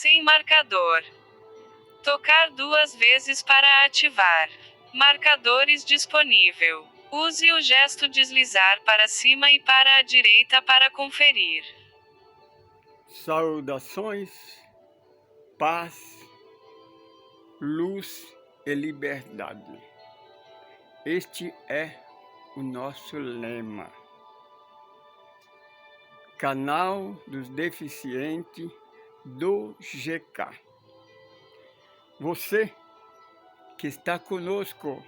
Sem marcador. Tocar 2 vezes para ativar. Marcadores disponível. Use o gesto deslizar para cima e para a direita para conferir. Saudações, paz, luz e liberdade. Este é o nosso lema. Canal dos Deficientes do GK. Você que está conosco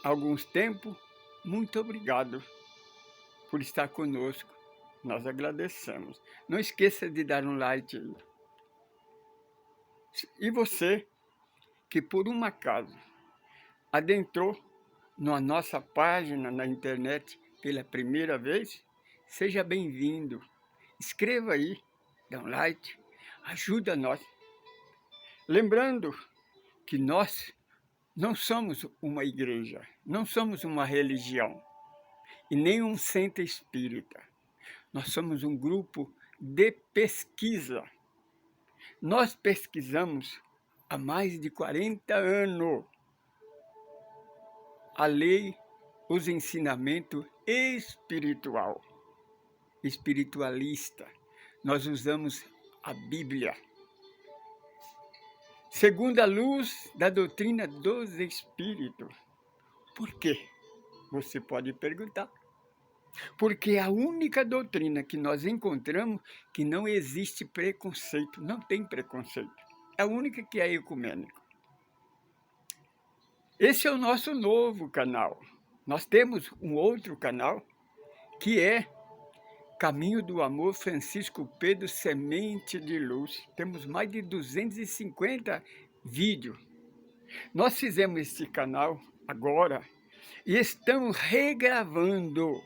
há alguns tempos, muito obrigado por estar conosco. Nós agradecemos. Não esqueça de dar um like aí. E você que por um acaso adentrou na nossa página na internet pela primeira vez, seja bem-vindo. Escreva aí, dá um like, ajuda nós. Lembrando que nós não somos uma igreja, não somos uma religião e nem um centro espírita. Nós somos um grupo de pesquisa. Nós pesquisamos há mais de 40 anos a lei, os ensinamentos espiritualista. Nós usamos a Bíblia. Segundo a luz da doutrina dos Espíritos. Por quê? Você pode perguntar. Porque é a única doutrina que nós encontramos que não existe preconceito, não tem preconceito. É a única que é ecumênico. Esse é o nosso novo canal. Nós temos um outro canal que é Caminho do Amor Francisco Pedro Semente de Luz. Temos mais de 250 vídeos. Nós fizemos esse canal agora e estamos regravando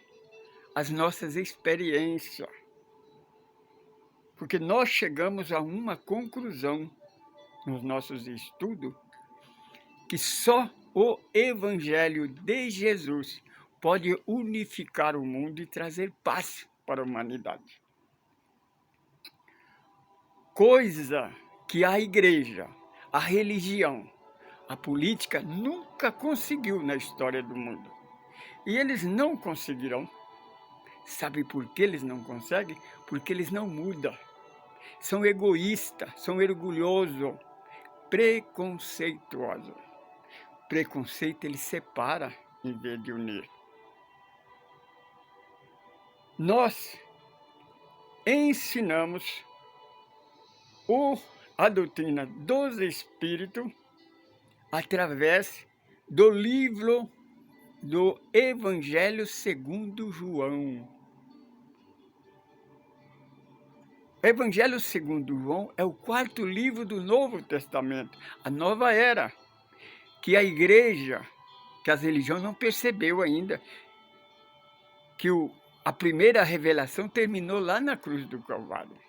as nossas experiências. Porque nós chegamos a uma conclusão nos nossos estudos que só o Evangelho de Jesus pode unificar o mundo e trazer paz para a humanidade. Coisa que a igreja, a religião, a política nunca conseguiu na história do mundo. E eles não conseguirão. Sabe por que eles não conseguem? Porque eles não mudam. São egoístas, são orgulhosos, preconceituosos. Preconceito ele separa em vez de unir. Nós ensinamos a doutrina dos Espíritos através do livro do Evangelho segundo João. O Evangelho segundo João é o 4º livro do Novo Testamento, a nova era, que a igreja, que as religiões não percebeu ainda, que a primeira revelação terminou lá na cruz do Calvário.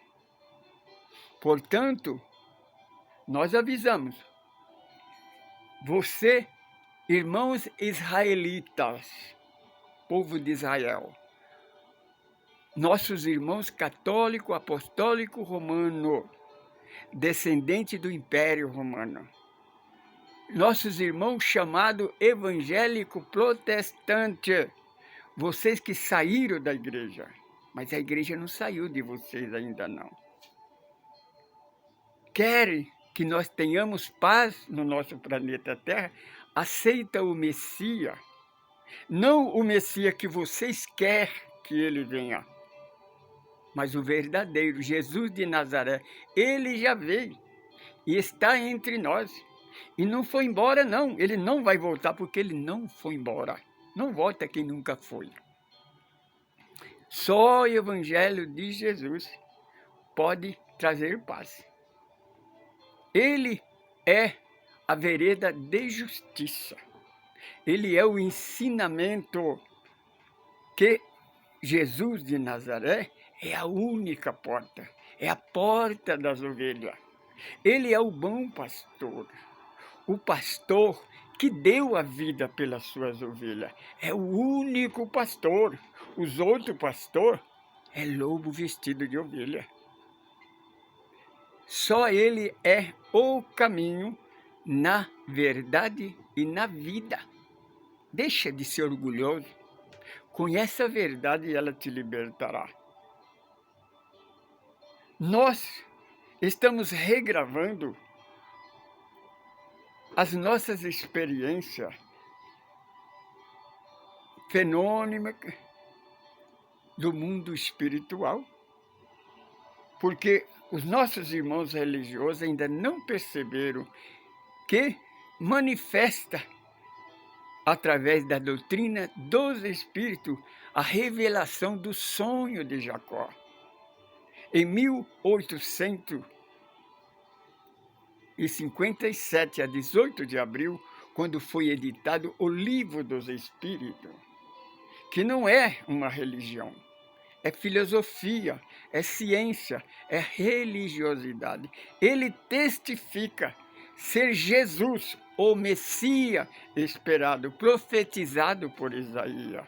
Portanto, nós avisamos, você, irmãos israelitas, povo de Israel, nossos irmãos católico, apostólico, romano, descendente do Império Romano, nossos irmãos chamados evangélico protestante, vocês que saíram da igreja, mas a igreja não saiu de vocês ainda não. Querem que nós tenhamos paz no nosso planeta Terra, aceita o Messias, não o Messias que vocês querem que ele venha, mas o verdadeiro, Jesus de Nazaré. Ele já veio e está entre nós. E não foi embora não, ele não vai voltar porque ele não foi embora. Não volta quem nunca foi. Só o Evangelho de Jesus pode trazer paz. Ele é a vereda de justiça. Ele é o ensinamento que Jesus de Nazaré é a única porta. É a porta das ovelhas. Ele é o bom pastor. O pastor que deu a vida pelas suas ovelhas. É o único pastor. Os outros pastores é lobo vestido de ovelha. Só Ele é o caminho na verdade e na vida. Deixa de ser orgulhoso. Conhece a verdade e ela te libertará. Nós estamos regravando as nossas experiências fenômenas do mundo espiritual, porque os nossos irmãos religiosos ainda não perceberam que manifesta através da doutrina dos Espíritos a revelação do sonho de Jacó. Em 1857, a 18 de abril, quando foi editado o Livro dos Espíritos, que não é uma religião, é filosofia, é ciência, é religiosidade. Ele testifica ser Jesus, o Messias esperado, profetizado por Isaías.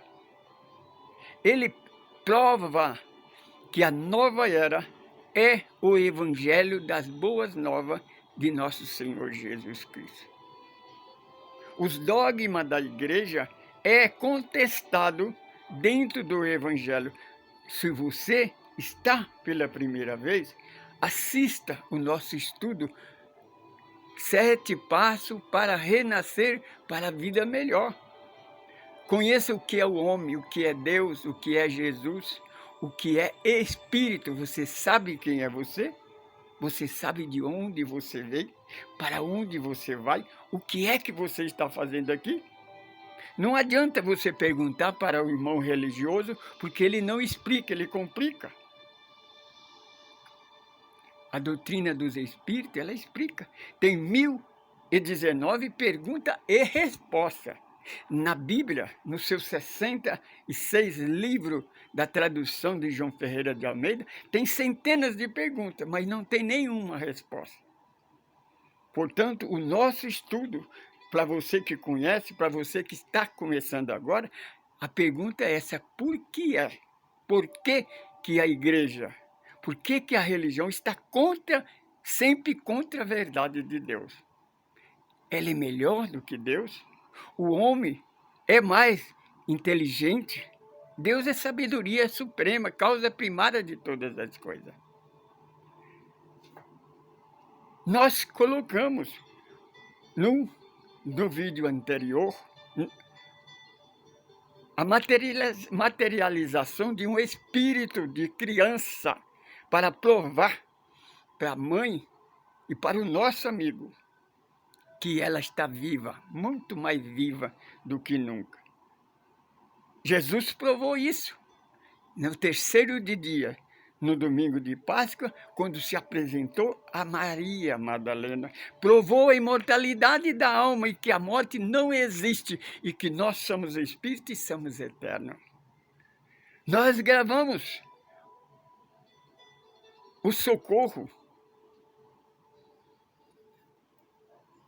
Ele prova que a nova era é o Evangelho das Boas Novas de nosso Senhor Jesus Cristo. Os dogmas da igreja é contestado dentro do Evangelho. Se você está pela primeira vez, assista o nosso estudo 7 passos para renascer para a vida melhor. Conheça o que é o homem, o que é Deus, o que é Jesus, o que é Espírito. Você sabe quem é você? Você sabe de onde você veio? Para onde você vai? O que é que você está fazendo aqui? Não adianta você perguntar para o irmão religioso, porque ele não explica, ele complica. A doutrina dos Espíritos, ela explica. Tem 1019 perguntas e respostas. Na Bíblia, nos seus 66 livros da tradução de João Ferreira de Almeida, tem centenas de perguntas, mas não tem nenhuma resposta. Portanto, o nosso estudo, para você que conhece, para você que está começando agora, a pergunta é essa: por que é? Por que que a igreja, por que que a religião está sempre contra a verdade de Deus? Ela é melhor do que Deus? O homem é mais inteligente? Deus é sabedoria suprema, causa primária de todas as coisas. Nós colocamos no vídeo anterior a materialização de um espírito de criança para provar para a mãe e para o nosso amigo que ela está viva, muito mais viva do que nunca. Jesus provou isso no 3º dia, no domingo de Páscoa, quando se apresentou a Maria Madalena. Provou a imortalidade da alma e que a morte não existe e que nós somos espíritos e somos eternos. Nós gravamos o socorro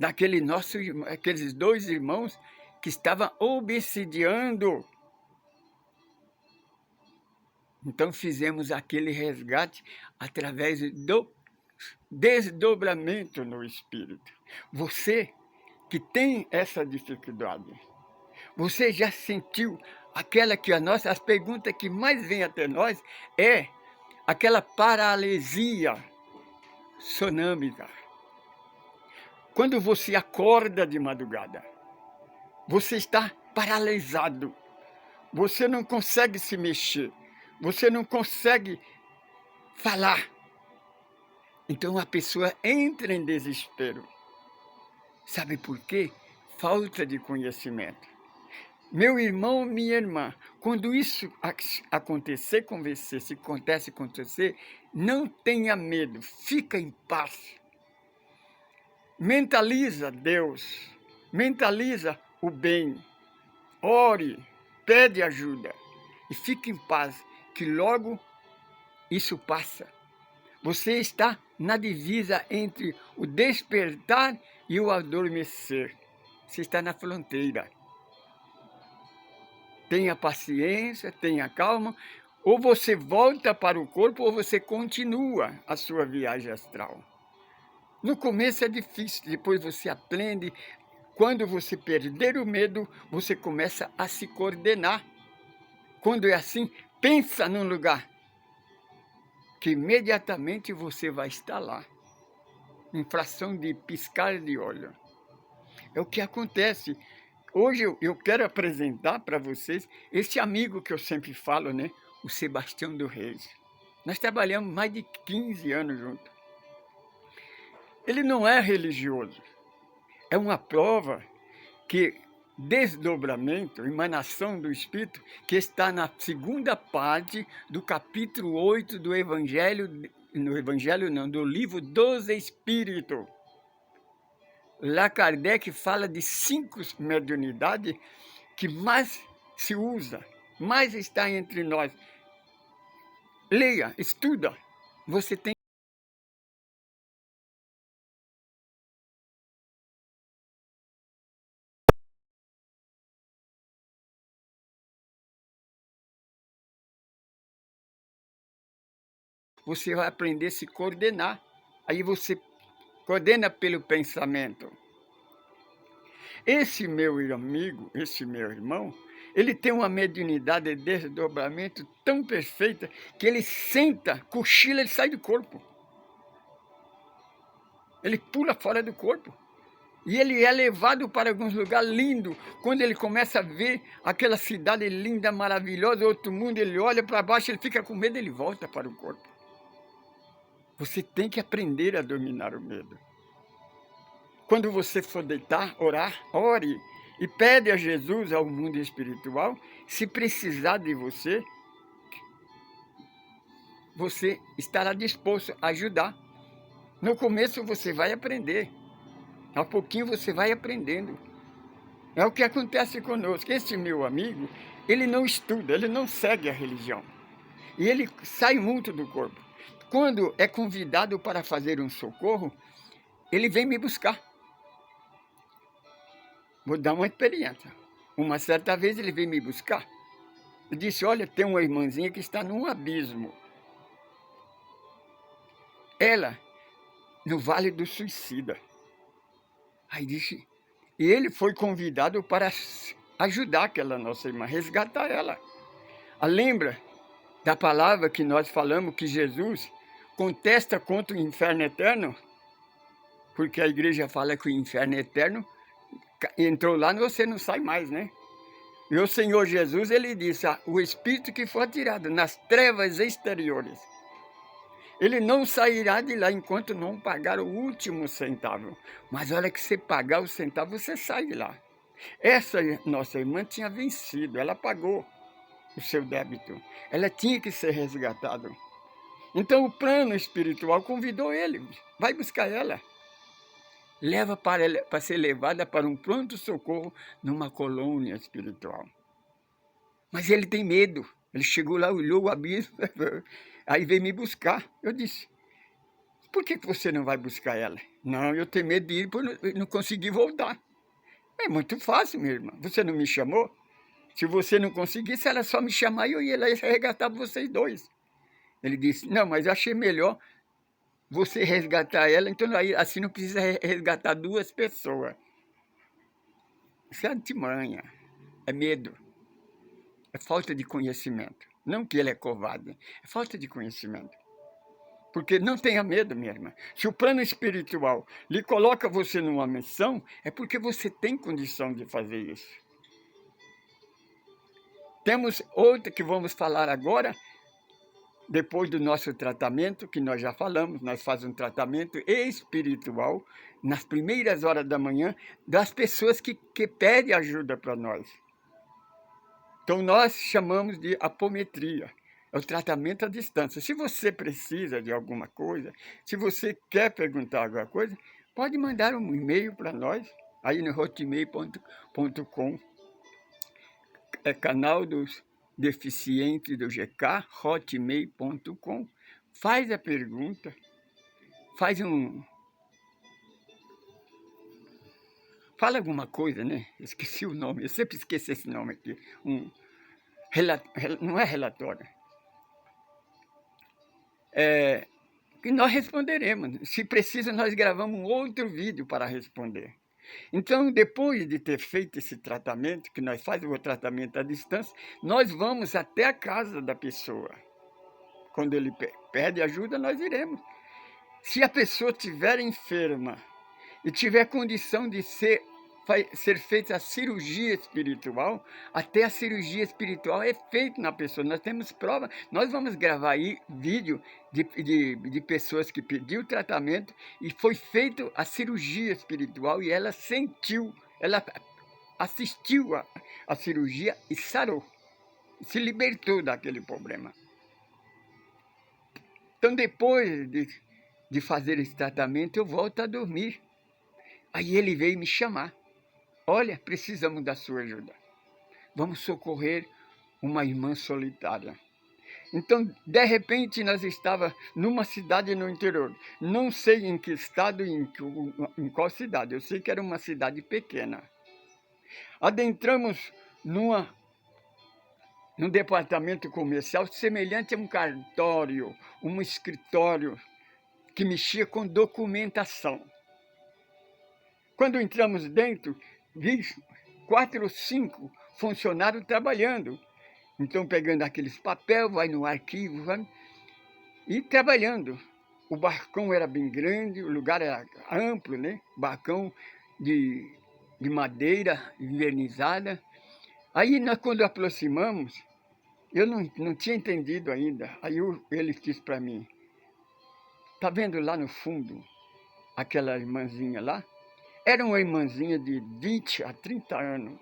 aqueles 2 irmãos que estavam obsidiando. Então fizemos aquele resgate através do desdobramento no espírito. Você que tem essa dificuldade, você já sentiu aquela que as perguntas que mais vêm até nós é aquela paralisia sonâmica. Quando você acorda de madrugada, você está paralisado, você não consegue se mexer, você não consegue falar. Então a pessoa entra em desespero. Sabe por quê? Falta de conhecimento. Meu irmão, minha irmã, quando isso acontecer com você, se acontece com você, não tenha medo, fica em paz. Mentaliza Deus, mentaliza o bem, ore, pede ajuda e fique em paz, que logo isso passa. Você está na divisa entre o despertar e o adormecer. Você está na fronteira. Tenha paciência, tenha calma. Ou você volta para o corpo ou você continua a sua viagem astral. No começo é difícil, depois você aprende. Quando você perder o medo, você começa a se coordenar. Quando é assim, pensa num lugar que imediatamente você vai estar lá, em fração de piscar de olho. É o que acontece. Hoje eu quero apresentar para vocês esse amigo que eu sempre falo, né? O Sebastião do Reis. Nós trabalhamos mais de 15 anos juntos. Ele não é religioso. É uma prova que desdobramento, emanação do Espírito, que está na segunda parte do capítulo 8 do Evangelho, no Evangelho não, do livro dos Espíritos. Lá Kardec fala de 5 mediunidades que mais se usa, mais está entre nós. Leia, estuda. Você tem você vai aprender a se coordenar. Aí você coordena pelo pensamento. Esse meu amigo, esse meu irmão, ele tem uma mediunidade de desdobramento tão perfeita que ele senta, cochila, ele sai do corpo. Ele pula fora do corpo. E ele é levado para alguns lugares lindos. Quando ele começa a ver aquela cidade linda, maravilhosa, outro mundo, ele olha para baixo, ele fica com medo, ele volta para o corpo. Você tem que aprender a dominar o medo. Quando você for deitar, orar, ore e pede a Jesus, ao mundo espiritual, se precisar de você, você estará disposto a ajudar. No começo você vai aprender, a pouquinho você vai aprendendo. É o que acontece conosco. Este meu amigo, ele não estuda, ele não segue a religião. E ele sai muito do corpo. Quando é convidado para fazer um socorro, ele vem me buscar. Vou dar uma experiência. Uma certa vez ele veio me buscar. Eu disse, olha, tem uma irmãzinha que está num abismo. Ela, no Vale do Suicida. Aí disse, e ele foi convidado para ajudar aquela nossa irmã, resgatar ela. Lembra da palavra que nós falamos que Jesus contesta contra o inferno eterno? Porque a igreja fala que o inferno é eterno, entrou lá e você não sai mais, né? E o Senhor Jesus, ele disse, o espírito que for tirado nas trevas exteriores, ele não sairá de lá enquanto não pagar o último centavo. Mas a hora que você pagar o centavo, você sai de lá. Essa nossa irmã tinha vencido, ela pagou o seu débito. Ela tinha que ser resgatada. Então o plano espiritual convidou ele, vai buscar ela. Leva para ser levada para um pronto-socorro numa colônia espiritual. Mas ele tem medo. Ele chegou lá, olhou o abismo, aí veio me buscar. Eu disse, por que você não vai buscar ela? Não, eu tenho medo de ir, porque não consegui voltar. É muito fácil, minha irmã. Você não me chamou? Se você não conseguisse, era só me chamar e eu ia lá e resgatar vocês dois. Ele disse, não, mas eu achei melhor você resgatar ela, então assim não precisa resgatar 2 pessoas. Isso é antimanha, é medo, é falta de conhecimento. Não que ele é covarde, é falta de conhecimento. Porque não tenha medo, minha irmã. Se o plano espiritual lhe coloca você numa missão, é porque você tem condição de fazer isso. Temos outra que vamos falar agora, depois do nosso tratamento, que nós já falamos, nós fazemos um tratamento espiritual nas primeiras horas da manhã das pessoas que pedem ajuda para nós. Então nós chamamos de apometria, é o tratamento à distância. Se você precisa de alguma coisa, se você quer perguntar alguma coisa, pode mandar um e-mail para nós, aí no hotmail.com, é canal dos deficiente do GK, hotmail.com, faz a pergunta, fala alguma coisa, né? Esqueci o nome, eu sempre esqueço esse nome aqui. Não é relatório, que nós responderemos. Se precisa, nós gravamos um outro vídeo para responder. Então, depois de ter feito esse tratamento, que nós fazemos o tratamento à distância, nós vamos até a casa da pessoa. Quando ele pede ajuda, nós iremos. Se a pessoa estiver enferma e tiver condição de ser feita a cirurgia espiritual, até a cirurgia espiritual é feita na pessoa. Nós temos prova, nós vamos gravar aí vídeo de pessoas que pediu o tratamento e foi feita a cirurgia espiritual e ela sentiu, ela assistiu a cirurgia e sarou, se libertou daquele problema. Então, depois de fazer esse tratamento, eu volto a dormir. Aí ele veio me chamar. Olha, precisamos da sua ajuda. Vamos socorrer uma irmã solitária. Então, de repente, nós estávamos numa cidade no interior. Não sei em que estado e em qual cidade. Eu sei que era uma cidade pequena. Adentramos num departamento comercial semelhante a um cartório, um escritório que mexia com documentação. Quando entramos dentro, vi 4 ou 5 funcionários trabalhando. Então, pegando aqueles papéis, vai no arquivo, vai, e trabalhando. O balcão era bem grande, o lugar era amplo, né? Balcão de madeira invernizada. Aí, quando aproximamos, eu não tinha entendido ainda. Aí ele disse para mim, tá vendo lá no fundo, aquela irmãzinha lá? Era uma irmãzinha de 20 a 30 anos,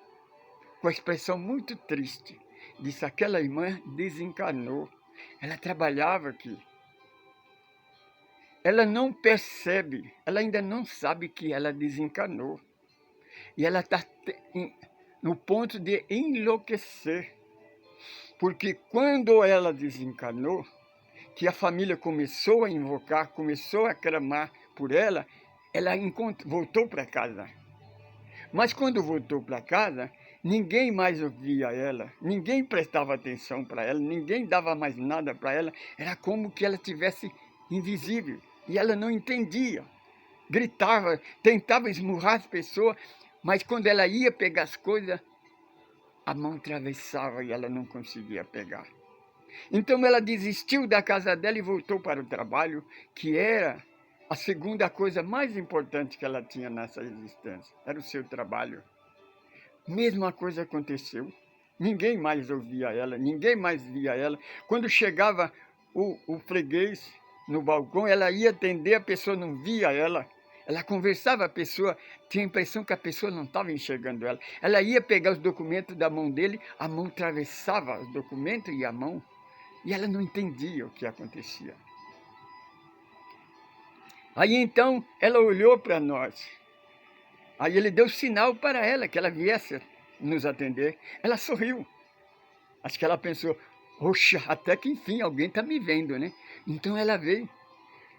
com a expressão muito triste. Disse, aquela irmã desencarnou. Ela trabalhava aqui. Ela não percebe, ela ainda não sabe que ela desencarnou. E ela está no ponto de enlouquecer. Porque quando ela desencarnou, que a família começou a invocar, começou a clamar por ela voltou para casa. Mas quando voltou para casa, ninguém mais ouvia ela, ninguém prestava atenção para ela, ninguém dava mais nada para ela. Era como que ela tivesse invisível e ela não entendia. Gritava, tentava esmurrar as pessoas, mas quando ela ia pegar as coisas, a mão atravessava e ela não conseguia pegar. Então ela desistiu da casa dela e voltou para o trabalho, que era a segunda coisa mais importante que ela tinha nessa existência, era o seu trabalho. Mesma coisa aconteceu. Ninguém mais ouvia ela, ninguém mais via ela. Quando chegava o freguês no balcão, ela ia atender, a pessoa não via ela. Ela conversava, a pessoa tinha a impressão que a pessoa não estava enxergando ela. Ela ia pegar os documentos da mão dele, a mão atravessava os documentos e a mão, e ela não entendia o que acontecia. Aí então ela olhou para nós. Aí ele deu sinal para ela que ela viesse nos atender. Ela sorriu. Acho que ela pensou, oxa, até que enfim alguém está me vendo, né? Então ela veio,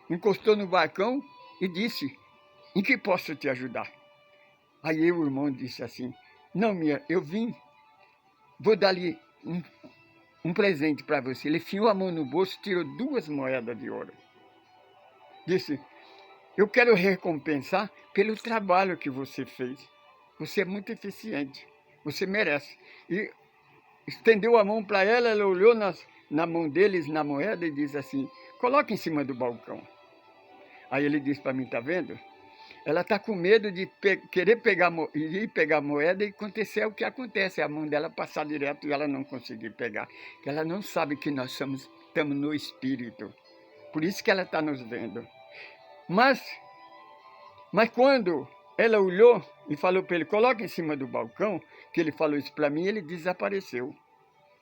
encostou no balcão e disse, em que posso te ajudar? Aí o irmão disse assim, não, eu vim, vou dar-lhe um presente para você. Ele enfiou a mão no bolso, tirou 2 moedas de ouro. Disse, eu quero recompensar pelo trabalho que você fez. Você é muito eficiente, você merece. E estendeu a mão para ela, ela olhou na mão deles, na moeda, e disse assim, coloca em cima do balcão. Aí ele disse para mim, tá vendo? Ela está com medo de querer ir pegar a moeda e acontecer o que acontece, a mão dela passar direto e ela não conseguir pegar. Ela não sabe que nós estamos no espírito. Por isso que ela está nos vendo. Mas quando ela olhou e falou para ele, coloca em cima do balcão, que ele falou isso para mim, ele desapareceu.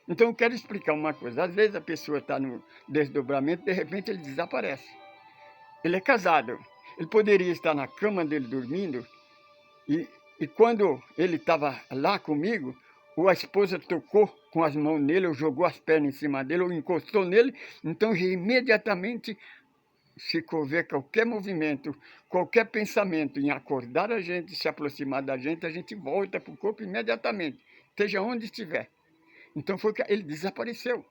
Então eu quero explicar uma coisa. Às vezes a pessoa está no desdobramento, de repente ele desaparece. Ele é casado. Ele poderia estar na cama dele dormindo e quando ele estava lá comigo, ou a esposa tocou com as mãos nele, ou jogou as pernas em cima dele, ou encostou nele, então imediatamente, se houver qualquer movimento, qualquer pensamento em acordar a gente, se aproximar da gente, a gente volta para o corpo imediatamente, esteja onde estiver. Então foi que ele desapareceu.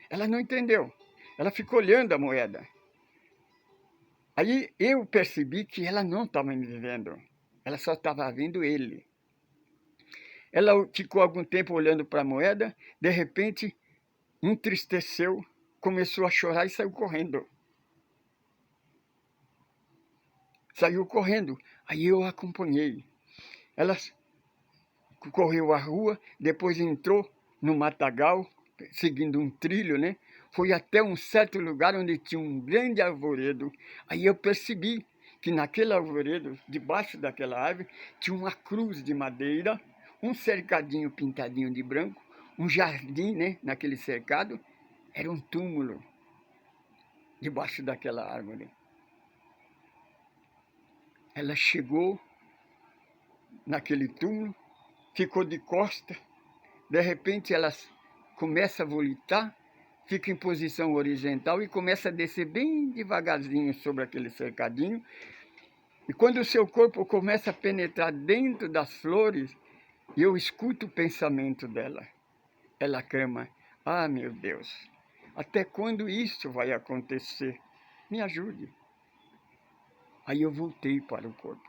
Ela não entendeu. Ela ficou olhando a moeda. Aí eu percebi que ela não estava me vendo. Ela só estava vendo ele. Ela ficou algum tempo olhando para a moeda, de repente entristeceu, começou a chorar e saiu correndo. Saiu correndo. Aí eu a acompanhei. Ela correu a rua, depois entrou no matagal, seguindo um trilho, né? Foi até um certo lugar onde tinha um grande arvoredo. Aí eu percebi que naquele arvoredo, debaixo daquela árvore, tinha uma cruz de madeira, um cercadinho pintadinho de branco, um jardim, né? Naquele cercado, era um túmulo debaixo daquela árvore. Ela chegou naquele túmulo, ficou de costa, de repente ela começa a volitar, fica em posição horizontal e começa a descer bem devagarzinho sobre aquele cercadinho. E quando o seu corpo começa a penetrar dentro das flores, eu escuto o pensamento dela. Ela clama: ah, meu Deus, até quando isso vai acontecer? Me ajude. Aí eu voltei para o corpo.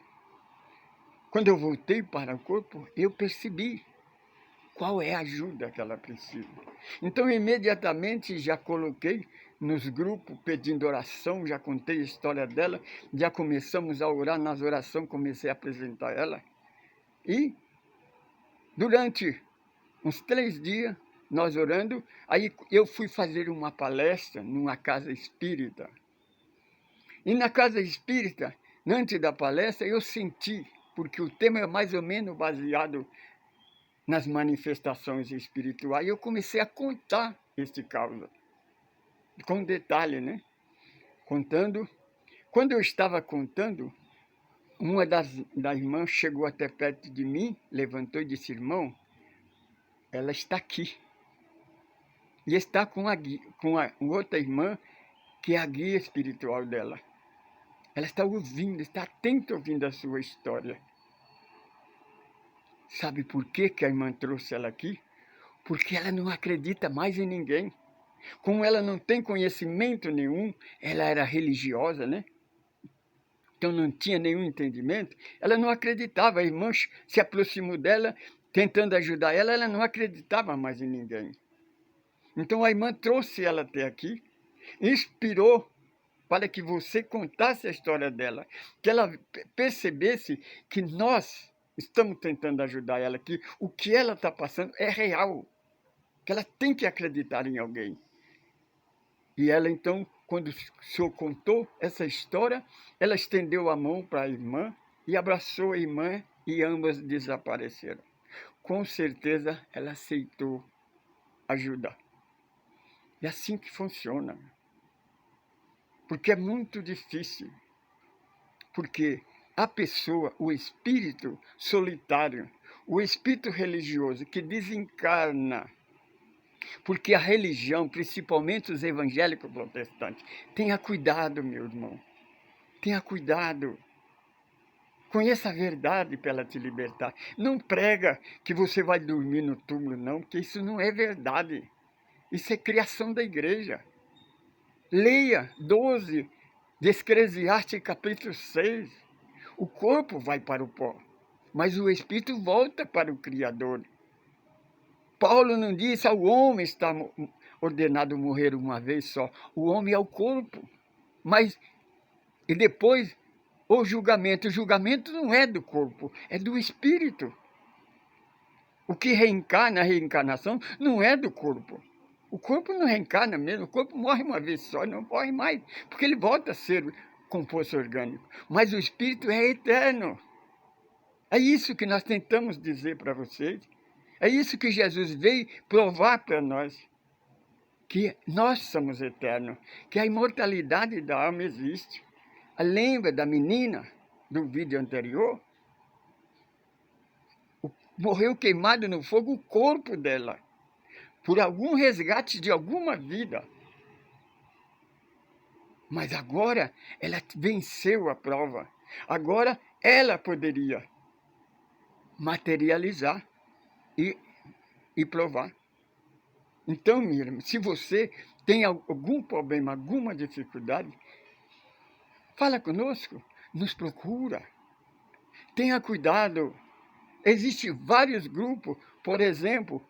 Quando eu voltei para o corpo, eu percebi qual é a ajuda que ela precisa. Então, imediatamente, já coloquei nos grupos pedindo oração, já contei a história dela, já começamos a orar nas orações, comecei a apresentar ela. E, durante uns 3 dias, nós orando, aí eu fui fazer uma palestra numa casa espírita. E na casa espírita, antes da palestra, eu senti, porque o tema é mais ou menos baseado nas manifestações espirituais, eu comecei a contar este caso, com detalhe, né? Contando. Quando eu estava contando, uma das irmãs chegou até perto de mim, levantou e disse: irmão, ela está aqui. E está com outra irmã, que é a guia espiritual dela. Ela está ouvindo, está atenta ouvindo a sua história. Sabe por que a irmã trouxe ela aqui? Porque ela não acredita mais em ninguém. Como ela não tem conhecimento nenhum, ela era religiosa, né? Então não tinha nenhum entendimento. Ela não acreditava. A irmã se aproximou dela, tentando ajudar ela, ela não acreditava mais em ninguém. Então a irmã trouxe ela até aqui, inspirou para que você contasse a história dela, que ela percebesse que nós estamos tentando ajudar ela, que o que ela está passando é real, que ela tem que acreditar em alguém. E ela então, quando o senhor contou essa história, ela estendeu a mão para a irmã e abraçou a irmã e ambas desapareceram. Com certeza ela aceitou ajudar. É assim que funciona. Porque é muito difícil. Porque a pessoa, o espírito solitário, o espírito religioso que desencarna, porque a religião, principalmente os evangélicos protestantes, tenha cuidado, meu irmão, tenha cuidado. Conheça a verdade para ela te libertar. Não prega que você vai dormir no túmulo, não, porque isso não é verdade. Isso é criação da igreja. Leia 12 de Eclesiastes, capítulo 6. O corpo vai para o pó, mas o espírito volta para o Criador. Paulo não disse ao homem está ordenado morrer uma vez só. O homem é o corpo. Mas, e depois, o julgamento não é do corpo, é do espírito. O que reencarna, a reencarnação, não é do corpo. O corpo não reencarna mesmo, o corpo morre uma vez só, não morre mais, porque ele volta a ser composto orgânico. Mas o espírito é eterno. É isso que nós tentamos dizer para vocês. É isso que Jesus veio provar para nós. Que nós somos eternos, que a imortalidade da alma existe. Lembra da menina do vídeo anterior? Morreu queimado no fogo o corpo dela, por algum resgate de alguma vida. Mas agora ela venceu a prova. Agora ela poderia materializar e provar. Então, minha irmã, se você tem algum problema, alguma dificuldade, fala conosco, nos procura. Tenha cuidado. Existem vários grupos, por exemplo,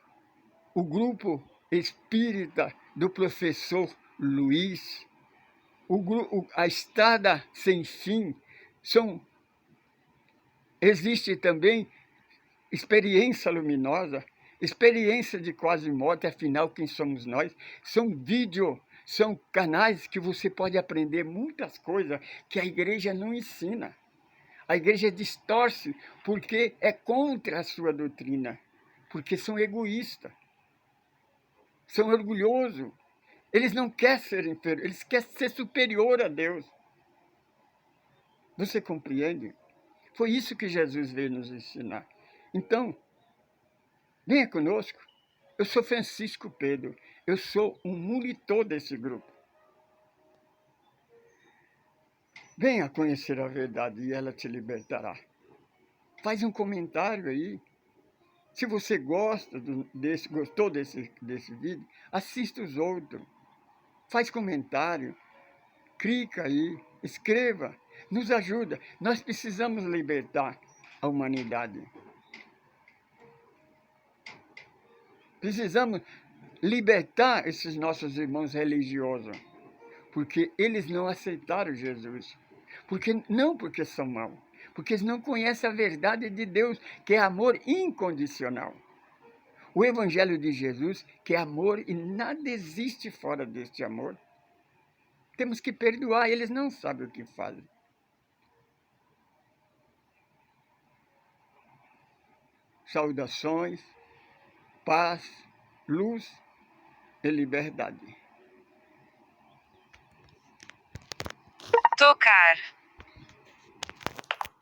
o grupo espírita do professor Luiz, a Estrada Sem Fim, existe também Experiência Luminosa, Experiência de Quase Morte, afinal, quem somos nós? São vídeos, são canais que você pode aprender muitas coisas que a igreja não ensina. A igreja distorce porque é contra a sua doutrina, porque são egoístas, são orgulhosos. Eles não querem ser inferior, eles querem ser superior a Deus. Você compreende? Foi isso que Jesus veio nos ensinar. Então, venha conosco. Eu sou Francisco Pedro, eu sou um monitor desse grupo. Venha conhecer a verdade e ela te libertará. Faz um comentário aí. Se você gostou desse vídeo, assista os outros. Faz comentário. Clica aí, escreva. Nos ajuda. Nós precisamos libertar a humanidade. Precisamos libertar esses nossos irmãos religiosos. Porque eles não aceitaram Jesus. Porque são maus. Porque eles não conhecem a verdade de Deus, que é amor incondicional. O Evangelho de Jesus, que é amor e nada existe fora deste amor. Temos que perdoar, eles não sabem o que fazem. Saudações, paz, luz e liberdade. Tocar.